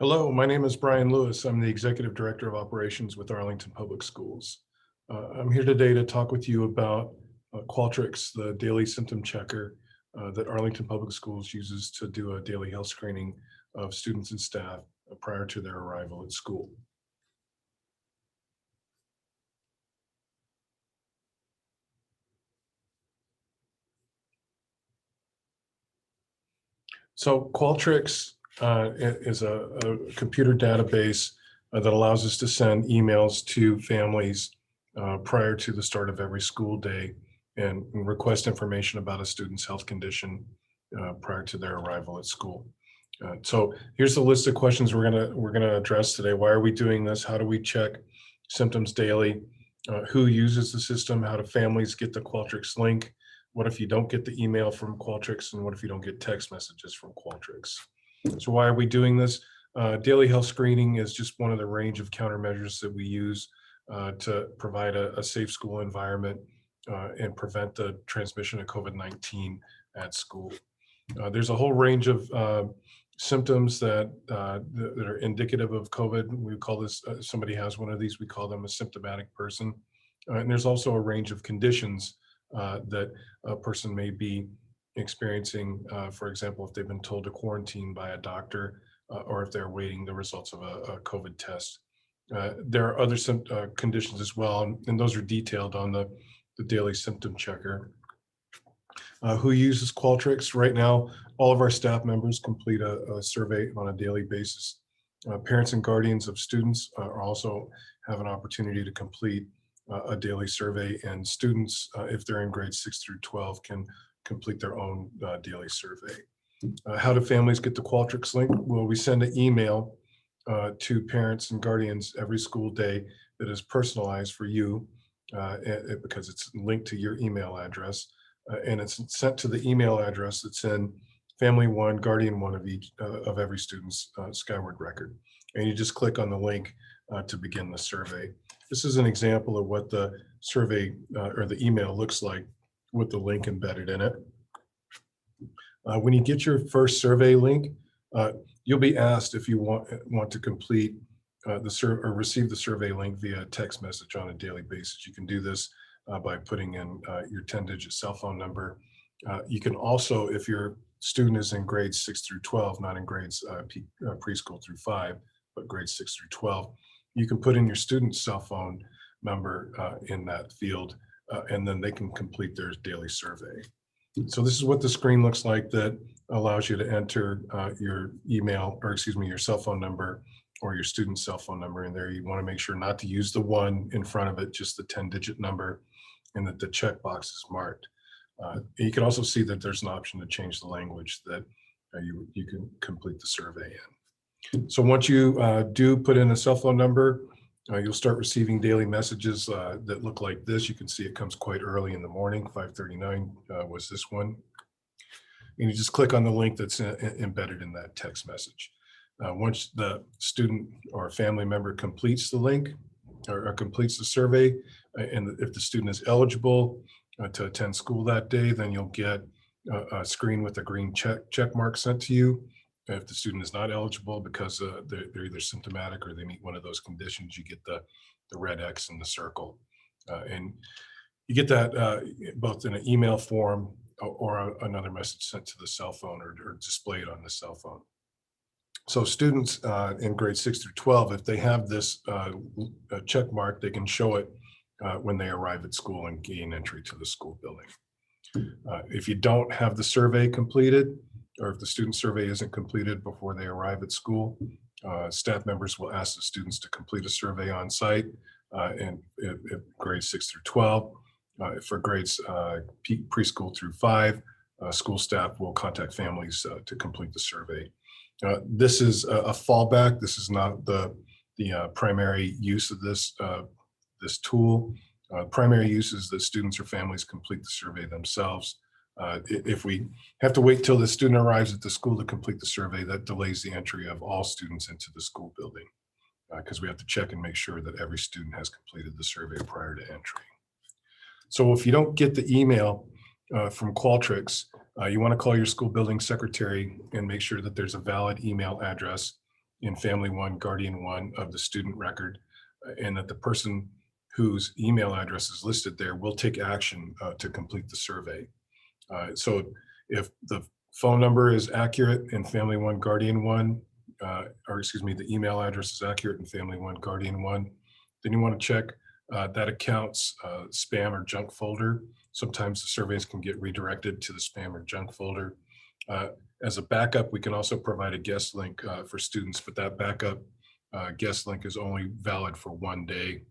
Hello, my name is Brian Lewis. I'm the Executive Director of Operations with Arlington Public Schools. I'm here today to talk with you about Qualtrics, the Daily Symptom Checker that Arlington Public Schools uses to do a daily health screening of students and staff prior to their arrival at school. So Qualtrics is a computer database that allows us to send emails to families prior to the start of every school day and request information about a student's health condition prior to their arrival at school. So here's the list of questions we're gonna address today. Why are we doing this? How do we check symptoms daily? Who uses the system? How do families get the Qualtrics link? What if you don't get the email from Qualtrics, and what if you don't get text messages from Qualtrics? So why are we doing this? Daily health screening is just one of the range of countermeasures that we use to provide a safe school environment and prevent the transmission of COVID-19 at school. There's a whole range of symptoms that are indicative of COVID. We call this, somebody has one of these, we call them a symptomatic person. And there's also a range of conditions that a person may be experiencing, for example, if they've been told to quarantine by a doctor or if they're awaiting the results of a COVID test. There are other conditions as well, and those are detailed on the Daily Symptom Checker. Who uses Qualtrics? Right now, all of our staff members complete a survey on a daily basis. Parents and guardians of students are also have an opportunity to complete a daily survey, and students, if they're in grades 6 through 12, can complete their own daily survey. How do families get the Qualtrics link? Well, we send an email to parents and guardians every school day that is personalized for you because it's linked to your email address, and it's sent to the email address that's in Family One, Guardian One of every student's Skyward record. And you just click on the link to begin the survey. This is an example of what the survey or the email looks like with the link embedded in it. When you get your first survey link, you'll be asked if you want to complete or receive the survey link via text message on a daily basis. You can do this by putting in your 10-digit cell phone number. You can also, if your student is in grades 6 through 12, not in grades preschool through 5, but grades 6 through 12, you can put in your student's cell phone number in that field, and then they can complete their daily survey. So this is what the screen looks like that allows you to enter your email, or excuse me, your cell phone number or your student's cell phone number in there. You want to make sure not to use the 1 in front of it, just the 10-digit number, and that the checkbox is marked. You can also see that there's an option to change the language that you can complete the survey in. So once you do put in a cell phone number, you'll start receiving daily messages that look like this. You can see it comes quite early in the morning. 5:39 was this one. And you just click on the link that's embedded in that text message. Once the student or family member completes the link or completes the survey, and if the student is eligible to attend school that day, then you'll get a screen with a green check mark sent to you. If the student is not eligible because they're either symptomatic or they meet one of those conditions, you get the red X in the circle. And you get that both in an email form or another message sent to the cell phone or displayed on the cell phone. So students in grades 6 through 12, if they have this check mark, they can show it when they arrive at school and gain entry to the school building. If you don't have the survey completed, or if the student survey isn't completed before they arrive at school, staff members will ask the students to complete a survey on site in grades 6 through 12. For grades preschool through 5, school staff will contact families to complete the survey. This is a fallback. This is not the primary use of this tool. Primary use is that students or families complete the survey themselves. If we have to wait till the student arrives at the school to complete the survey, that delays the entry of all students into the school building because we have to check and make sure that every student has completed the survey prior to entry. So if you don't get the email from Qualtrics, you want to call your school building secretary and make sure that there's a valid email address in Family One, Guardian One of the student record, and that the person whose email address is listed there will take action to complete the survey. So if the phone number is accurate in Family One, Guardian One, or excuse me, the email address is accurate in Family One, Guardian One, then you want to check that account's spam or junk folder. Sometimes the surveys can get redirected to the spam or junk folder. As a backup, we can also provide a guest link for students, but that backup guest link is only valid for 1 day,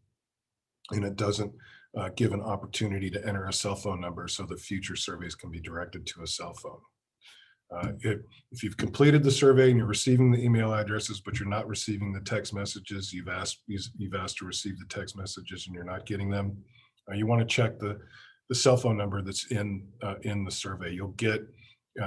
and it doesn't give an opportunity to enter a cell phone number so that future surveys can be directed to a cell phone. If you've completed the survey and you're receiving the email addresses, but you're not receiving the text messages, you've asked to receive the text messages and you're not getting them, you want to check the cell phone number that's in the survey. You'll get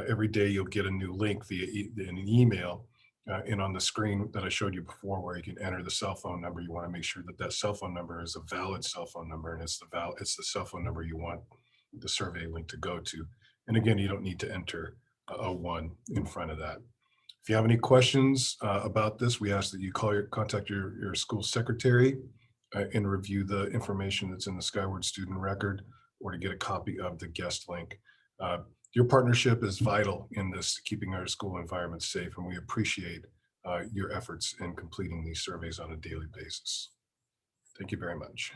every day you'll get a new link via an email, and on the screen that I showed you before, where you can enter the cell phone number, you want to make sure that that cell phone number is a valid cell phone number, and it's the cell phone number you want the survey link to go to. And again, you don't need to enter a one in front of that. If you have any questions about this, we ask that you contact your school secretary and review the information that's in the Skyward student record, or to get a copy of the guest link. Your partnership is vital in this, keeping our school environment safe, and we appreciate your efforts in completing these surveys on a daily basis. Thank you very much.